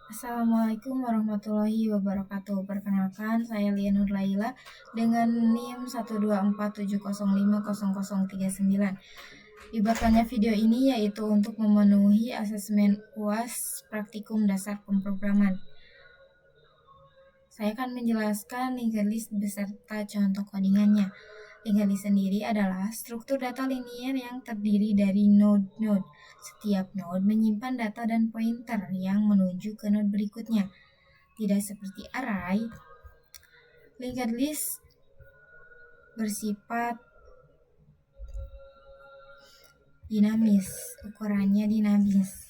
Assalamualaikum warahmatullahi wabarakatuh. Perkenalkan, saya Lianur Laila dengan NIM 12470500039. Dibuatkannya video ini yaitu untuk memenuhi asesmen UAS Praktikum Dasar Pemrograman. Saya akan menjelaskan linked list beserta contoh codingannya. Linked list sendiri adalah struktur data linier yang terdiri dari node-node. Setiap node menyimpan data dan pointer yang menuju ke node berikutnya. Tidak seperti array, linked list bersifat dinamis, ukurannya dinamis,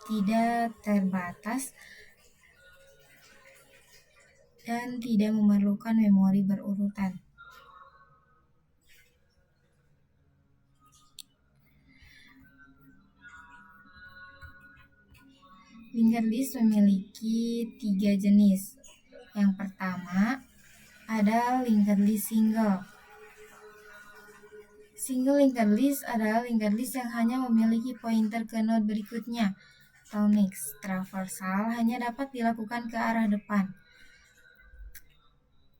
tidak terbatas, dan tidak memerlukan memori berurutan. Linked list memiliki 3 jenis. Yang pertama, ada linked list single. Single linked list adalah linked list yang hanya memiliki pointer ke node berikutnya atau next. Traversal hanya dapat dilakukan ke arah depan.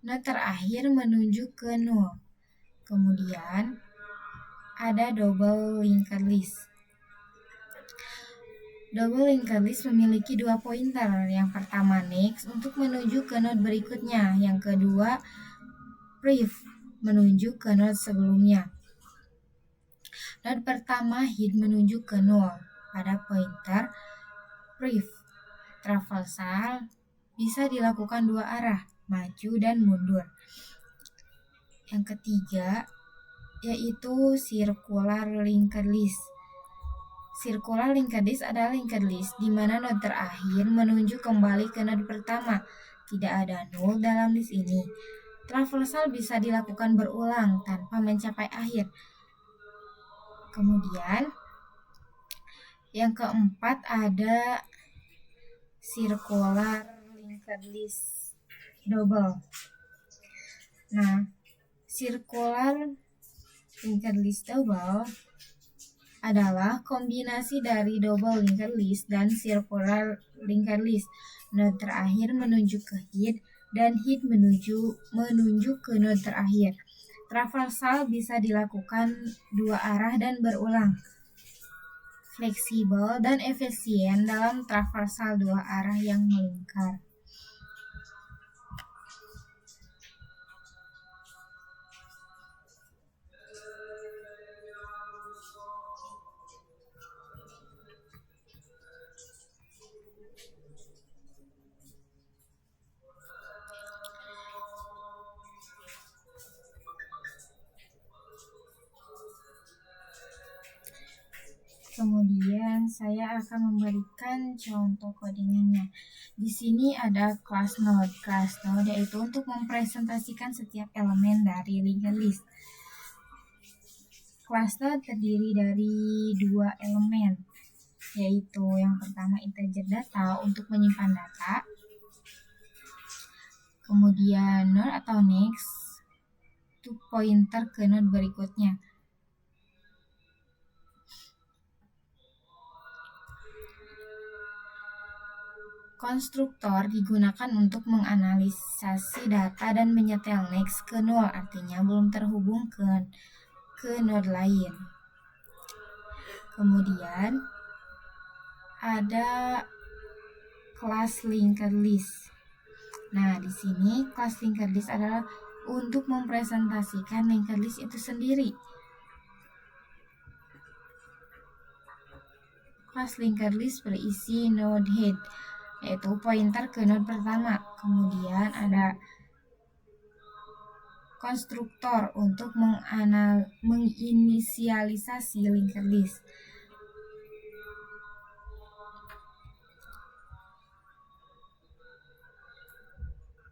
Node terakhir menuju ke nol. Kemudian ada double linked list. Double linked list memiliki 2 pointer. Yang pertama next untuk menuju ke node berikutnya. Yang kedua pref menuju ke node sebelumnya. Node pertama hit menuju ke nol pada pointer pref. Traversal bisa dilakukan 2 arah, maju dan mundur. Yang ketiga yaitu circular linked list. Circular linked list adalah linked list di mana node terakhir menuju kembali ke node pertama. Tidak ada null dalam list ini. Traversal bisa dilakukan berulang tanpa mencapai akhir. Kemudian yang keempat ada circular linked list double. Nah, circular linked list double adalah kombinasi dari double linked list dan circular linked list. Node terakhir menuju ke hit dan hit menunjuk ke node terakhir. Traversal bisa dilakukan 2 arah dan berulang. Fleksibel dan efisien dalam traversal 2 arah yang melingkar. Kemudian saya akan memberikan contoh codingannya. Di sini ada class node. Class node yaitu untuk mempresentasikan setiap elemen dari linked list. Class node terdiri dari 2 elemen, yaitu yang pertama integer data untuk menyimpan data. Kemudian node atau next itu pointer ke node berikutnya. Konstruktor digunakan untuk menganalisasi data dan menyetel next ke nol, artinya belum terhubung ke node lain. Kemudian ada class linked list. Nah, di sini class linked list adalah untuk mempresentasikan linked list itu sendiri. Class linked list berisi node head, yaitu pointer ke node pertama. Kemudian ada konstruktor untuk menginisialisasi linked list.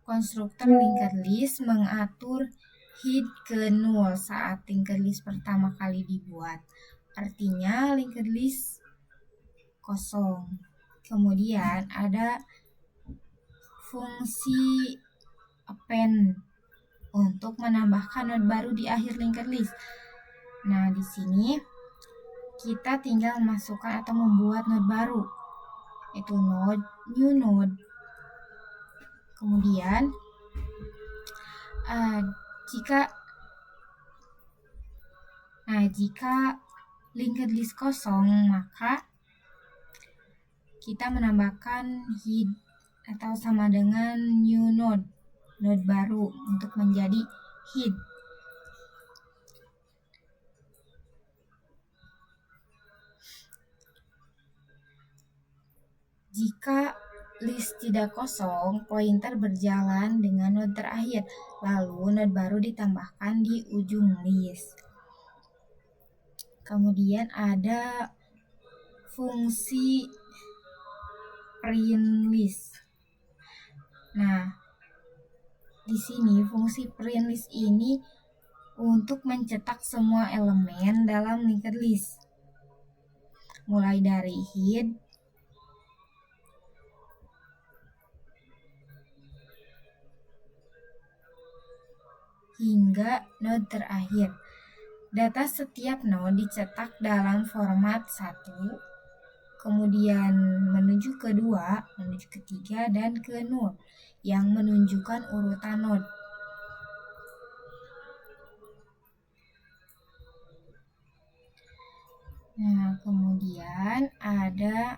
Konstruktor linked list mengatur hit ke nol saat linked list pertama kali dibuat. Artinya linked list kosong. Kemudian ada fungsi append untuk menambahkan node baru di akhir linked list. Nah, di sini kita tinggal memasukkan atau membuat node baru. itu node, new node. Kemudian jika linked list kosong, maka kita menambahkan head atau sama dengan new node baru untuk menjadi head. Jika list tidak kosong, pointer berjalan dengan node terakhir, lalu node baru ditambahkan di ujung list. Kemudian ada fungsi print list. Nah, di sini fungsi print list ini untuk mencetak semua elemen dalam linked list, mulai dari head, hingga node terakhir. Data setiap node dicetak dalam format 1, kemudian menuju ke 2, menuju ke 3, dan ke 0 yang menunjukkan urutan node. Nah, kemudian ada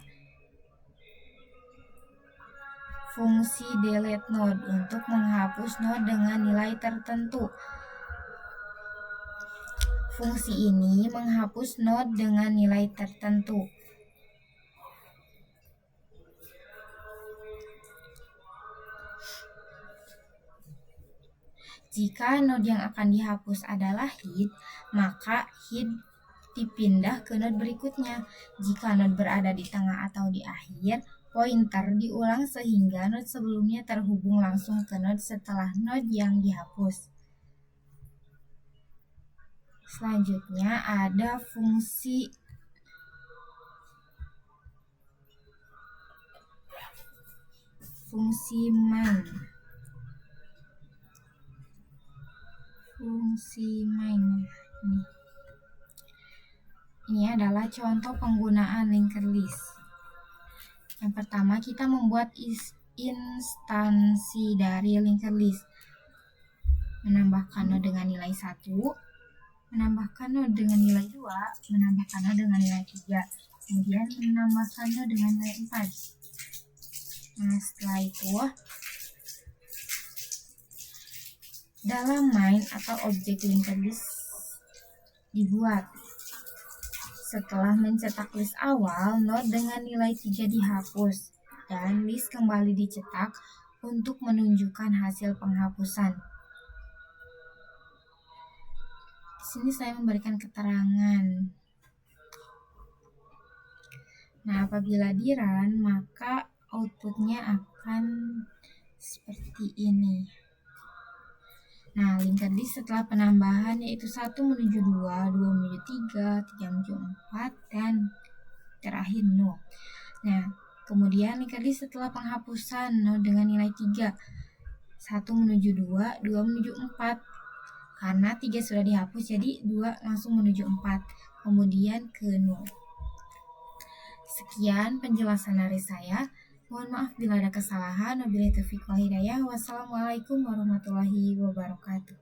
fungsi delete node untuk menghapus node dengan nilai tertentu. Fungsi ini menghapus node dengan nilai tertentu. Jika node yang akan dihapus adalah head, maka head dipindah ke node berikutnya. Jika node berada di tengah atau di akhir, pointer diulang sehingga node sebelumnya terhubung langsung ke node setelah node yang dihapus. Selanjutnya ada fungsi main. Ini adalah contoh penggunaan linked list. Yang pertama, kita membuat instansi dari linked list. Menambahkan node dengan nilai 1, menambahkan node dengan nilai 2, menambahkan node dengan nilai 3, kemudian menambahkan node dengan nilai 4. Nah, setelah itu, dalam main atau objek linked list dibuat. Setelah mencetak list awal, node dengan nilai 3 dihapus dan list kembali dicetak untuk menunjukkan hasil penghapusan. Di sini saya memberikan keterangan. Nah, apabila di run, maka outputnya akan seperti ini. Nah, linked list setelah penambahan yaitu 1 menuju 2, 2 menuju 3, 3 menuju 4, dan terakhir 0. Nah, kemudian linked list setelah penghapusan node dengan nilai 3, 1 menuju 2, 2 menuju 4. Karena 3 sudah dihapus, jadi 2 langsung menuju 4, kemudian ke 0. Sekian penjelasan dari saya. Mohon maaf bila ada kesalahan. Wabillahi taufiq wal hidayah. Wassalamualaikum warahmatullahi wabarakatuh.